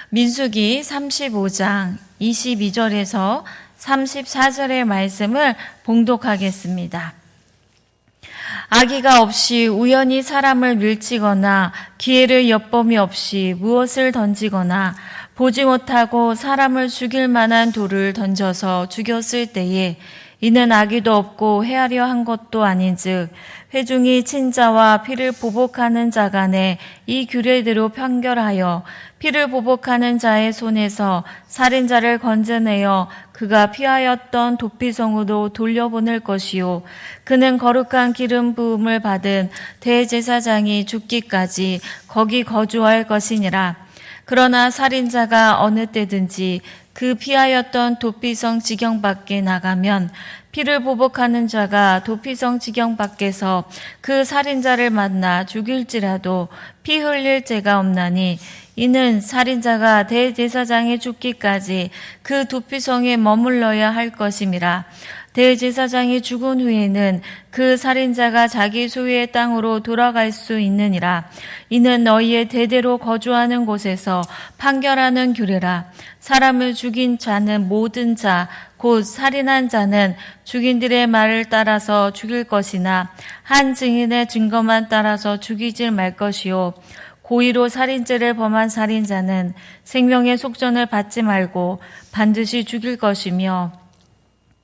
민수기 35장 22절에서 34절의 말씀을 봉독하겠습니다. 악의가 없이 우연히 사람을 밀치거나 기회를 엿봄이 없이 무엇을 던지거나 보지 못하고 사람을 죽일 만한 돌을 던져서 죽였을 때에 이는 악의도 없고 헤아려 한 것도 아닌즉 회중이 친자와 피를 보복하는 자 간에 이 규례대로 판결하여 피를 보복하는 자의 손에서 살인자를 건져내어 그가 피하였던 도피성으로 돌려보낼 것이요 그는 거룩한 기름 부음을 받은 대제사장이 죽기까지 거기 거주할 것이니라. 그러나 살인자가 어느 때든지 그 피하였던 도피성 지경 밖에 나가면 피를 보복하는 자가 도피성 지경 밖에서 그 살인자를 만나 죽일지라도 피 흘릴 죄가 없나니 이는 살인자가 대제사장이 죽기까지 그 도피성에 머물러야 할 것임이라. 대제사장이 죽은 후에는 그 살인자가 자기 소유의 땅으로 돌아갈 수 있느니라. 이는 너희의 대대로 거주하는 곳에서 판결하는 규례라. 사람을 죽인 자는 모든 자, 곧 살인한 자는 죽인들의 말을 따라서 죽일 것이나 한 증인의 증거만 따라서 죽이질 말 것이요. 고의로 살인죄를 범한 살인자는 생명의 속전을 받지 말고 반드시 죽일 것이며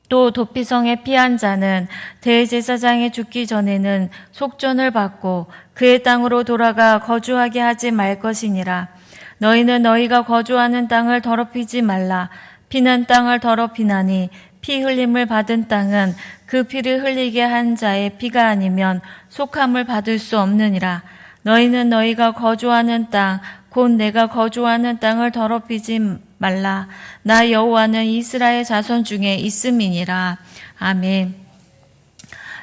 또 도피성에 피한 자는 대제사장이 죽기 전에는 속전을 받고 그의 땅으로 돌아가 거주하게 하지 말 것이니라. 너희는 너희가 거주하는 땅을 더럽히지 말라. 피는 땅을 더럽히나니 피 흘림을 받은 땅은 그 피를 흘리게 한 자의 피가 아니면 속함을 받을 수 없느니라. 너희는 너희가 거주하는 땅, 곧 내가 거주하는 땅을 더럽히지 말라. 나 여호와는 이스라엘 자손 중에 있음이니라. 아멘.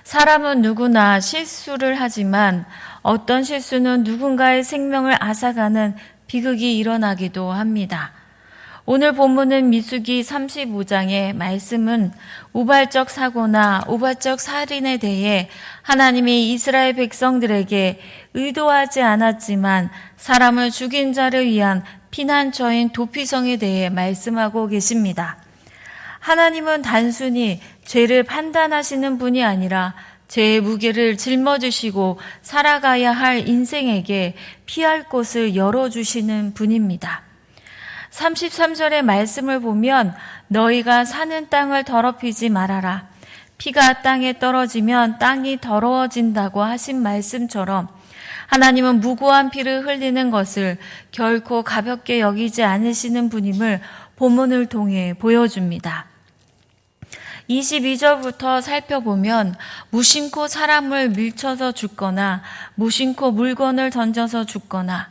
사람은 누구나 실수를 하지만 어떤 실수는 누군가의 생명을 앗아가는 비극이 일어나기도 합니다. 오늘 본문은 민수기 35장의 말씀은 우발적 사고나 우발적 살인에 대해 하나님이 이스라엘 백성들에게 의도하지 않았지만 사람을 죽인 자를 위한 피난처인 도피성에 대해 말씀하고 계십니다. 하나님은 단순히 죄를 판단하시는 분이 아니라 죄의 무게를 짊어지시고 살아가야 할 인생에게 피할 곳을 열어주시는 분입니다. 33절의 말씀을 보면 너희가 사는 땅을 더럽히지 말아라. 피가 땅에 떨어지면 땅이 더러워진다고 하신 말씀처럼 하나님은 무고한 피를 흘리는 것을 결코 가볍게 여기지 않으시는 분임을 본문을 통해 보여줍니다. 22절부터 살펴보면 무심코 사람을 밀쳐서 죽거나 무심코 물건을 던져서 죽거나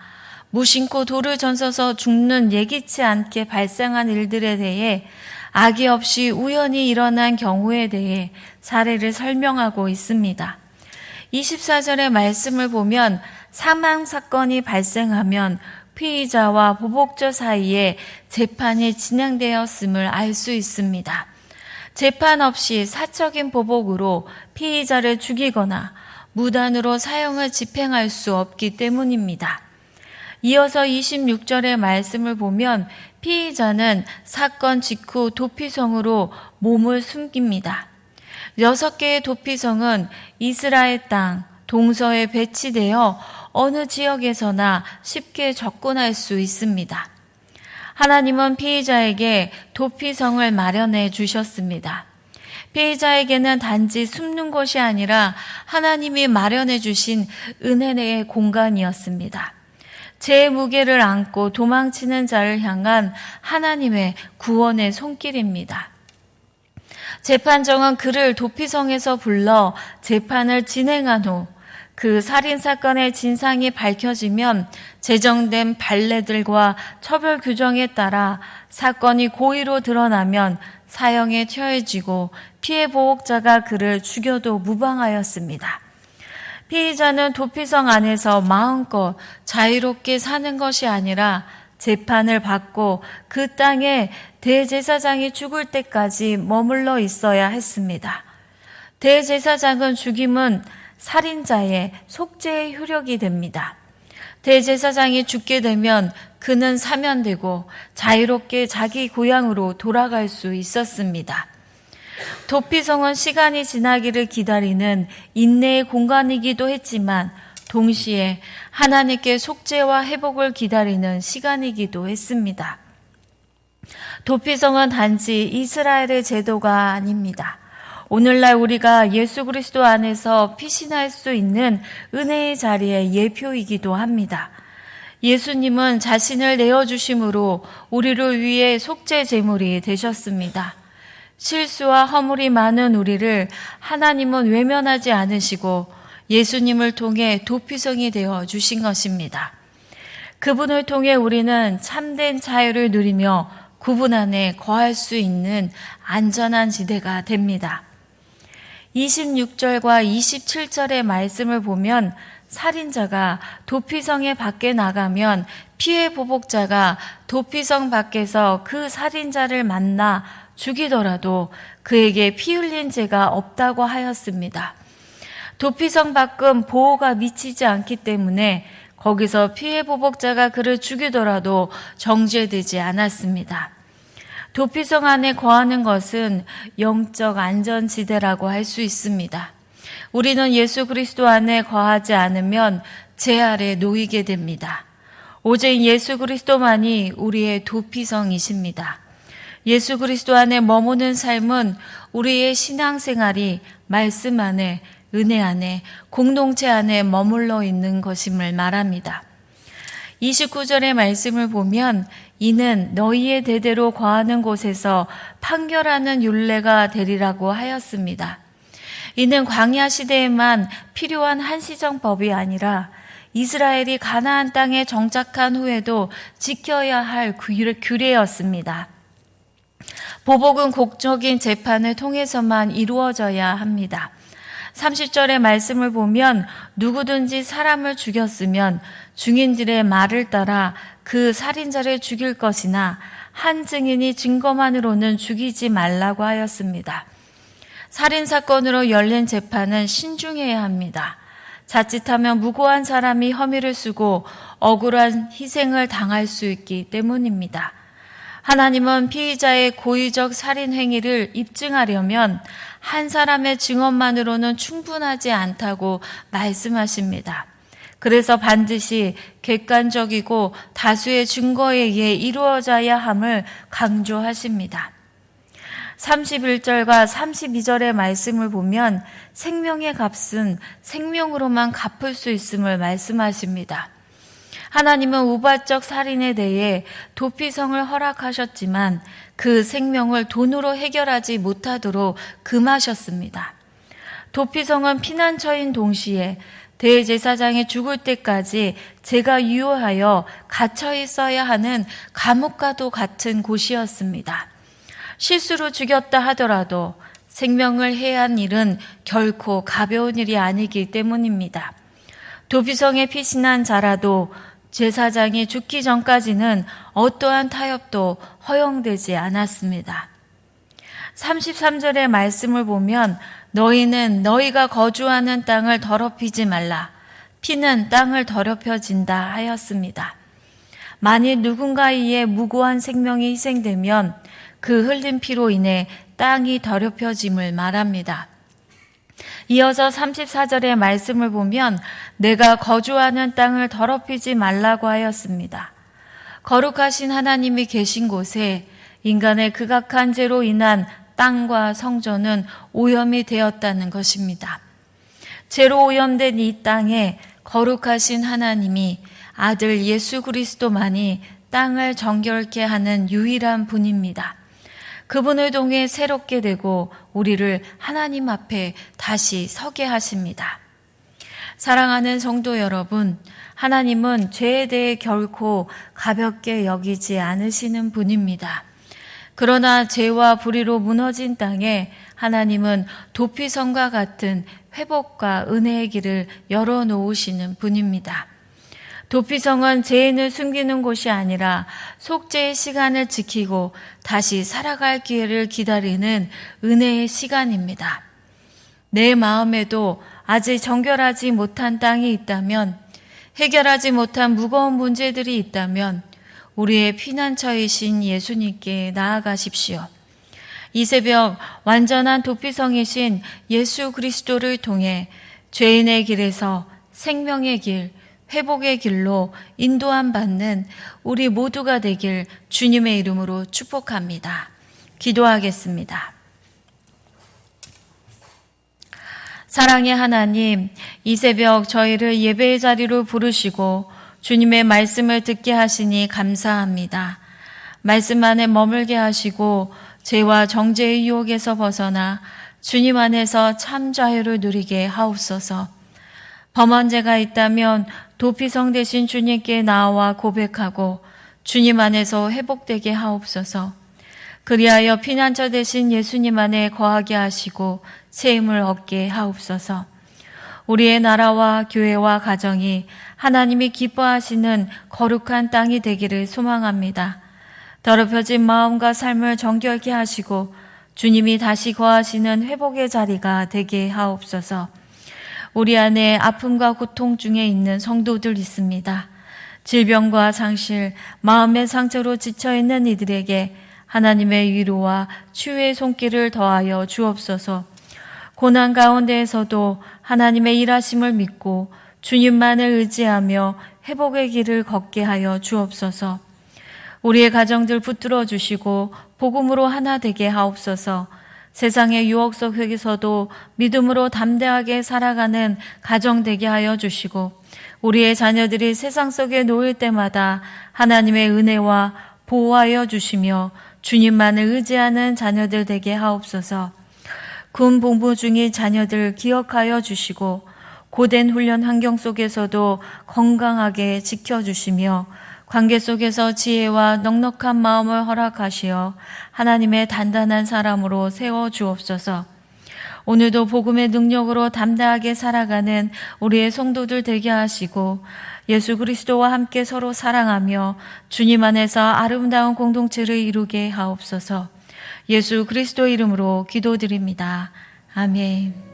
무심코 돌을 던져서 죽는 예기치 않게 발생한 일들에 대해 악의 없이 우연히 일어난 경우에 대해 사례를 설명하고 있습니다. 24절의 말씀을 보면 사망 사건이 발생하면 피의자와 보복자 사이에 재판이 진행되었음을 알 수 있습니다. 재판 없이 사적인 보복으로 피의자를 죽이거나 무단으로 사형을 집행할 수 없기 때문입니다. 이어서 26절의 말씀을 보면 피의자는 사건 직후 도피성으로 몸을 숨깁니다. 6개의 도피성은 이스라엘 땅 동서에 배치되어 어느 지역에서나 쉽게 접근할 수 있습니다. 하나님은 피의자에게 도피성을 마련해 주셨습니다. 피의자에게는 단지 숨는 곳이 아니라 하나님이 마련해 주신 은혜의 공간이었습니다. 죄의 무게를 안고 도망치는 자를 향한 하나님의 구원의 손길입니다. 재판정은 그를 도피성에서 불러 재판을 진행한 후 그 살인사건의 진상이 밝혀지면 제정된 판례들과 처벌 규정에 따라 사건이 고의로 드러나면 사형에 처해지고 피해 보복자가 그를 죽여도 무방하였습니다. 피의자는 도피성 안에서 마음껏 자유롭게 사는 것이 아니라 재판을 받고 그 땅에 대제사장이 죽을 때까지 머물러 있어야 했습니다. 대제사장은 죽임은 살인자의 속죄의 효력이 됩니다. 대제사장이 죽게 되면 그는 사면되고 자유롭게 자기 고향으로 돌아갈 수 있었습니다. 도피성은 시간이 지나기를 기다리는 인내의 공간이기도 했지만 동시에 하나님께 속죄와 회복을 기다리는 시간이기도 했습니다. 도피성은 단지 이스라엘의 제도가 아닙니다. 오늘날 우리가 예수 그리스도 안에서 피신할 수 있는 은혜의 자리의 예표이기도 합니다. 예수님은 자신을 내어주심으로 우리를 위해 속죄 제물이 되셨습니다. 실수와 허물이 많은 우리를 하나님은 외면하지 않으시고 예수님을 통해 도피성이 되어 주신 것입니다. 그분을 통해 우리는 참된 자유를 누리며 구분 안에 거할 수 있는 안전한 지대가 됩니다. 26절과 27절의 말씀을 보면 살인자가 도피성에 밖에 나가면 피해 보복자가 도피성 밖에서 그 살인자를 만나 죽이더라도 그에게 피 흘린 죄가 없다고 하였습니다. 도피성 밖은 보호가 미치지 않기 때문에 거기서 피해 보복자가 그를 죽이더라도 정죄되지 않았습니다. 도피성 안에 거하는 것은 영적 안전지대라고 할 수 있습니다. 우리는 예수 그리스도 안에 거하지 않으면 죄 아래 놓이게 됩니다. 오직 예수 그리스도만이 우리의 도피성이십니다. 예수 그리스도 안에 머무는 삶은 우리의 신앙생활이 말씀 안에, 은혜 안에, 공동체 안에 머물러 있는 것임을 말합니다. 29절의 말씀을 보면 이는 너희의 대대로 거하는 곳에서 판결하는 율례가 되리라고 하였습니다. 이는 광야 시대에만 필요한 한시정법이 아니라 이스라엘이 가나안 땅에 정착한 후에도 지켜야 할 규례였습니다. 보복은 곡적인 재판을 통해서만 이루어져야 합니다. 30절의 말씀을 보면 누구든지 사람을 죽였으면 증인들의 말을 따라 그 살인자를 죽일 것이나 한 증인이 증거만으로는 죽이지 말라고 하였습니다. 살인사건으로 열린 재판은 신중해야 합니다. 자칫하면 무고한 사람이 혐의를 쓰고 억울한 희생을 당할 수 있기 때문입니다. 하나님은 피의자의 고의적 살인 행위를 입증하려면 한 사람의 증언만으로는 충분하지 않다고 말씀하십니다. 그래서 반드시 객관적이고 다수의 증거에 의해 이루어져야 함을 강조하십니다. 31절과 32절의 말씀을 보면 생명의 값은 생명으로만 갚을 수 있음을 말씀하십니다. 하나님은 우발적 살인에 대해 도피성을 허락하셨지만 그 생명을 돈으로 해결하지 못하도록 금하셨습니다. 도피성은 피난처인 동시에 대제사장이 죽을 때까지 죄가 유효하여 갇혀 있어야 하는 감옥과도 같은 곳이었습니다. 실수로 죽였다 하더라도 생명을 해한 일은 결코 가벼운 일이 아니기 때문입니다. 도피성에 피신한 자라도 제사장이 죽기 전까지는 어떠한 타협도 허용되지 않았습니다. 33절의 말씀을 보면 너희는 너희가 거주하는 땅을 더럽히지 말라. 피는 땅을 더럽혀진다 하였습니다. 만일 누군가에 의해 무고한 생명이 희생되면 그 흘린 피로 인해 땅이 더럽혀짐을 말합니다. 이어서 34절의 말씀을 보면 내가 거주하는 땅을 더럽히지 말라고 하였습니다. 거룩하신 하나님이 계신 곳에 인간의 극악한 죄로 인한 땅과 성전은 오염이 되었다는 것입니다. 죄로 오염된 이 땅에 거룩하신 하나님이 아들 예수 그리스도만이 땅을 정결케 하는 유일한 분입니다. 그분을 통해 새롭게 되고 우리를 하나님 앞에 다시 서게 하십니다. 사랑하는 성도 여러분, 하나님은 죄에 대해 결코 가볍게 여기지 않으시는 분입니다. 그러나 죄와 불의로 무너진 땅에 하나님은 도피성과 같은 회복과 은혜의 길을 열어놓으시는 분입니다. 도피성은 죄인을 숨기는 곳이 아니라 속죄의 시간을 지키고 다시 살아갈 기회를 기다리는 은혜의 시간입니다. 내 마음에도 아직 정결하지 못한 땅이 있다면 해결하지 못한 무거운 문제들이 있다면 우리의 피난처이신 예수님께 나아가십시오. 이 새벽 완전한 도피성이신 예수 그리스도를 통해 죄인의 길에서 생명의 길, 회복의 길로 인도함 받는 우리 모두가 되길 주님의 이름으로 축복합니다. 기도하겠습니다. 사랑의 하나님, 이 새벽 저희를 예배의 자리로 부르시고 주님의 말씀을 듣게 하시니 감사합니다. 말씀 안에 머물게 하시고 죄와 정죄의 유혹에서 벗어나 주님 안에서 참 자유를 누리게 하옵소서. 범한 죄가 있다면 도피성 되신 주님께 나와 고백하고 주님 안에서 회복되게 하옵소서. 그리하여 피난처 되신 예수님 안에 거하게 하시고 새 힘을 얻게 하옵소서. 우리의 나라와 교회와 가정이 하나님이 기뻐하시는 거룩한 땅이 되기를 소망합니다. 더럽혀진 마음과 삶을 정결케 하시고 주님이 다시 거하시는 회복의 자리가 되게 하옵소서. 우리 안에 아픔과 고통 중에 있는 성도들 있습니다. 질병과 상실, 마음의 상처로 지쳐있는 이들에게 하나님의 위로와 치유의 손길을 더하여 주옵소서. 고난 가운데에서도 하나님의 일하심을 믿고 주님만을 의지하며 회복의 길을 걷게 하여 주옵소서. 우리의 가정들 붙들어 주시고 복음으로 하나 되게 하옵소서. 세상의 유혹 속에서도 믿음으로 담대하게 살아가는 가정 되게 하여 주시고 우리의 자녀들이 세상 속에 놓일 때마다 하나님의 은혜와 보호하여 주시며 주님만을 의지하는 자녀들 되게 하옵소서. 군 복무 중인 자녀들 기억하여 주시고 고된 훈련 환경 속에서도 건강하게 지켜주시며 관계 속에서 지혜와 넉넉한 마음을 허락하시어 하나님의 단단한 사람으로 세워주옵소서. 오늘도 복음의 능력으로 담대하게 살아가는 우리의 성도들 되게 하시고 예수 그리스도와 함께 서로 사랑하며 주님 안에서 아름다운 공동체를 이루게 하옵소서. 예수 그리스도 이름으로 기도드립니다. 아멘.